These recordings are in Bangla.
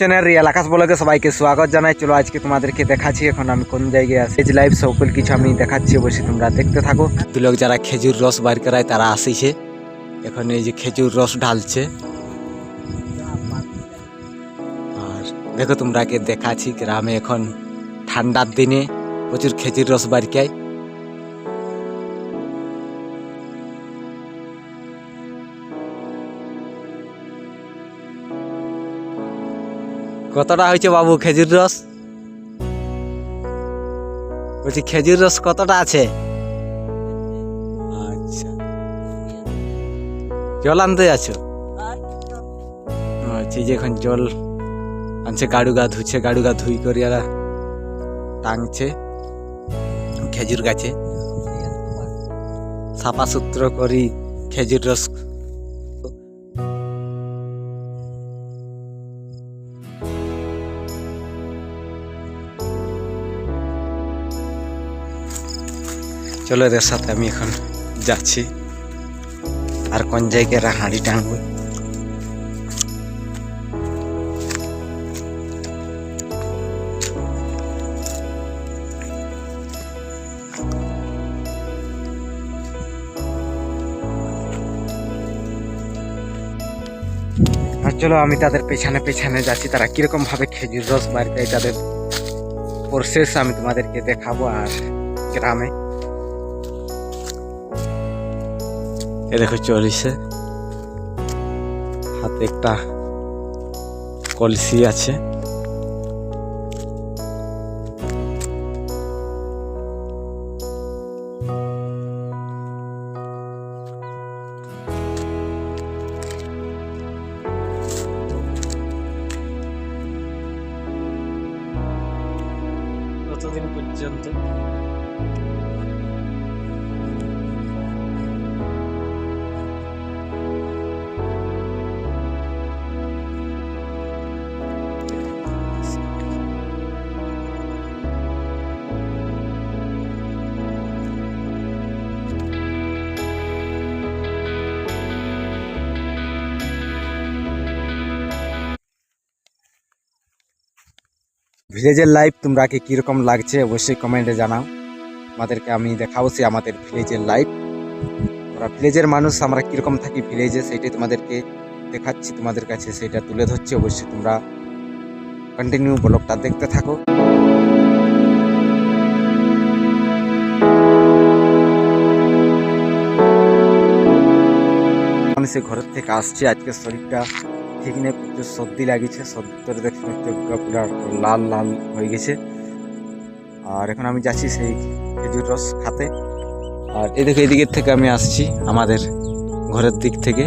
চ্যানেল রিয়েল আকাশ ব্লগে সবাইকে স্বাগত জানাই। চলো আজকে তোমাদেরকে দেখাচ্ছি এখন আমি কোন জায়গায় আছি। এই লাইভ সকল কিছু আমি দেখাচ্ছি, অবশ্যই তোমরা দেখতে থাকো। দু লোক যারা খেজুর রস বার করায় তারা আসিছে, এখন এই যে খেজুর রস ঢালছে। আর দেখো তোমরাকে দেখাচ্ছি গ্রামে এখন ঠান্ডার দিনে প্রচুর খেজুর রস বার খায়। কতটা হয়েছে বাবু খেজুর রস? বলছি খেজুর রস কতটা আছে? আচ্ছা, জল আনতে আছো? আচ্ছা, যে এখন জল আনছে, গাড়ু গা ধুচ্ছে, গাড়ু গা ধুই করে এরা টাঙছে খেজুর গাছে, সাফা সূত্র করি খেজুর রস। চলো এদের সাথে আমি এখন যাচ্ছি আর কোন জায়গায় হাঁড়ি টাঙবো। আর চলো আমি তাদের পেছনে পেছনে যাচ্ছি, তারা কিরকম ভাবে খেজুর রস বার করে তাদের প্রসেস আমি তোমাদেরকে দেখাবো। আর গ্রামে এ দেখো চলিছে, হাতে একটা কলসি আছে। কতদিন পর্যন্ত ভিলেজের লাইফ তোমরা কি কিরকম লাগছে অবশ্যই কমেন্টে জানাও। আমাদেরকে আমি দেখাবো সে আমাদের ভিলেজের লাইফ। আমরা ভিলেজের মানুষ, আমরা কিরকম থাকি ভিলেজে সেইটাই তোমাদেরকে দেখাচ্ছি, তোমাদের কাছে সেটা তুলে ধরছি। অবশ্যই তোমরা কন্টিনিউ ব্লগটা দেখতে থাকো। আমি সে ঘরের থেকে আসছি, আজকে শরীরটা ঠিক নেই, প্রচুর সর্দি লাগিয়েছে। সর্দি দেখছি পুরো লাল লাল হয়ে গেছে। আর এখন আমি যাচ্ছি সেই খেজুর রস খাতে। আর এদিকে এদিকের থেকে আমি আসছি আমাদের ঘরের দিক থেকে,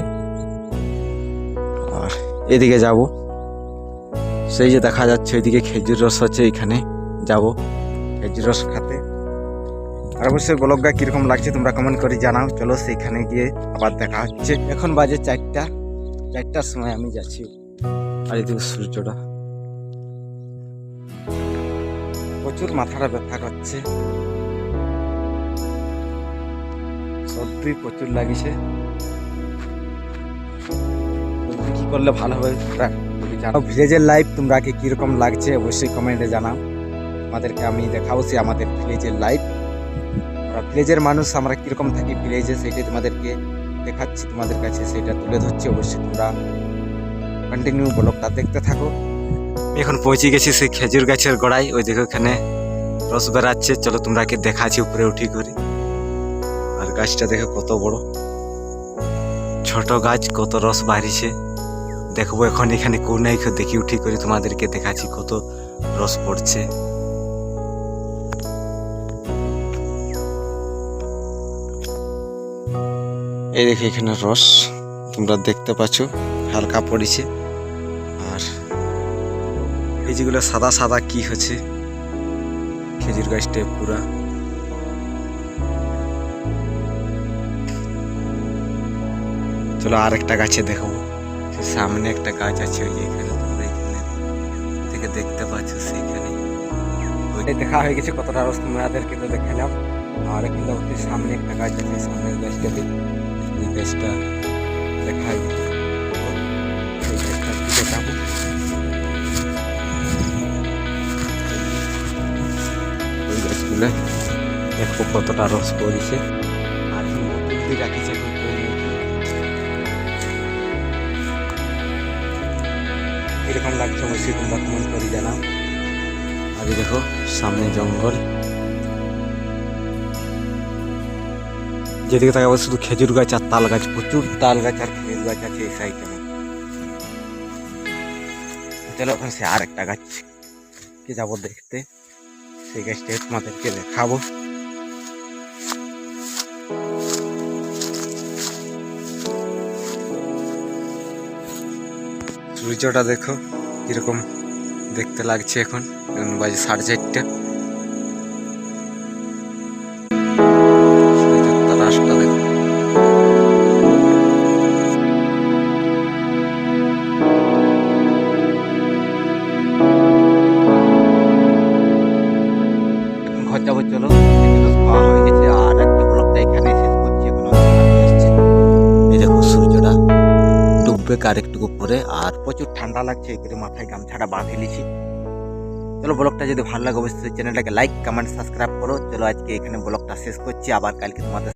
আর এদিকে যাব, সেই যে দেখা যাচ্ছে ওইদিকে খেজুর রস হচ্ছে, এখানে যাব খেজুর রস খাতে। আর অবশ্যই ব্লগটা কিরকম লাগছে তোমরা কমেন্ট করে জানাও। চলো সেইখানে গিয়ে আবার দেখা হচ্ছে। এখন বাজে 4টার সময় আমি যাচ্ছি। আর এদিকে সূর্যটা, প্রচুর মাথাটা ব্যথা করছে, সর্দি প্রচুর লাগিছে। কি করলে ভালো হবে তোমরা জানাও। ভিলেজের লাইফ তোমরা কি কিরকম লাগছে অবশ্যই কমেন্টে জানাও। আমাদেরকে আমি দেখাবো সে আমাদের ভিলেজের লাইফ। আমরা ভিলেজের মানুষ, আমরা কিরকম থাকি ভিলেজে সেইটাই তোমাদেরকে দেখাচ্ছি, তোমাদের কাছে সেটা তুলে ধরছি। অবশ্যই তোমরা কন্টিনিউ ব্লগটা দেখতে থাকো। এখন পৌঁছে গেছি সেই খেজুর গাছের গোড়ায়, ওই দেখো ওখানে রস বেরাচ্ছে। চলো তোমরাকে দেখাচ্ছি উপরে উঠি করি। আর গাছটা দেখো কত বড়, ছোট গাছ, কত রস বাড়িছে দেখবো এখন। এখানে কোনায় দেখি উঠি করি তোমাদেরকে দেখাচ্ছি কত রস পড়ছে। এই দেখো এখানে রস তোমরা দেখতে পাচ্ছ হালকা পড়েছে। আর এই যেগুলো সাদা সাদা কি হচ্ছে, খেজুর গাছটা পুরা। চলো আর একটা গাছে দেখো, সামনে একটা গাছ আছে, ওই যে এখানে তোমরা এখানে থেকে দেখতে পাচ্ছ, সেইখানে ওইটাই দেখা হয়ে গেছে। কতটা রস তোমাদেরকে তো দেখালাম। আর কিন্তু সামনে একটা গাছ আছে, সামনের গাছটা গাছটা দেখাই, সেই গাছটা দেখাবো। ফুলে দেখো কতটা রস পড়েছে। আর বোতল দিয়ে রাখিছে এখন এরকম লাগছে অবশ্যই তোমরা কমেন্ট করে জানাও। আর দেখো সামনে জঙ্গল, যেদিকে তাকাবো শুধু খেজুর গাছ আর তাল গাছ, প্রচুর তাল গাছ আর খেজুর গাছ আছে এই সাইডে। চলো ওখানে সে আর একটা গাছ কে যাবো দেখতে, সেই গাছটা তোমাদেরকে দেখাবো। সূর্যটা দেখো কিরকম দেখতে লাগছে, এখন বাজে 4:30। রাস্তা দেখো ঘর যাবো। চলো খাওয়া হয়ে গেছে, আর একটা ব্লগটা এখানে শেষ করছি। এই দেখো সূর্যটা ডুববে আর একটু পরে, আর প্রচুর ঠান্ডা লাগছে, এই করে মাথায় গামছাটা বাঁধে নিয়েছি। চলো ব্লগটা যদি ভালো লাগে অবশ্যই চ্যানেলটাকে লাইক কমেন্ট সাবস্ক্রাইব করো। চলো আজকে এখানে ব্লগটা শেষ করছি, আবার কালকে তোমাদের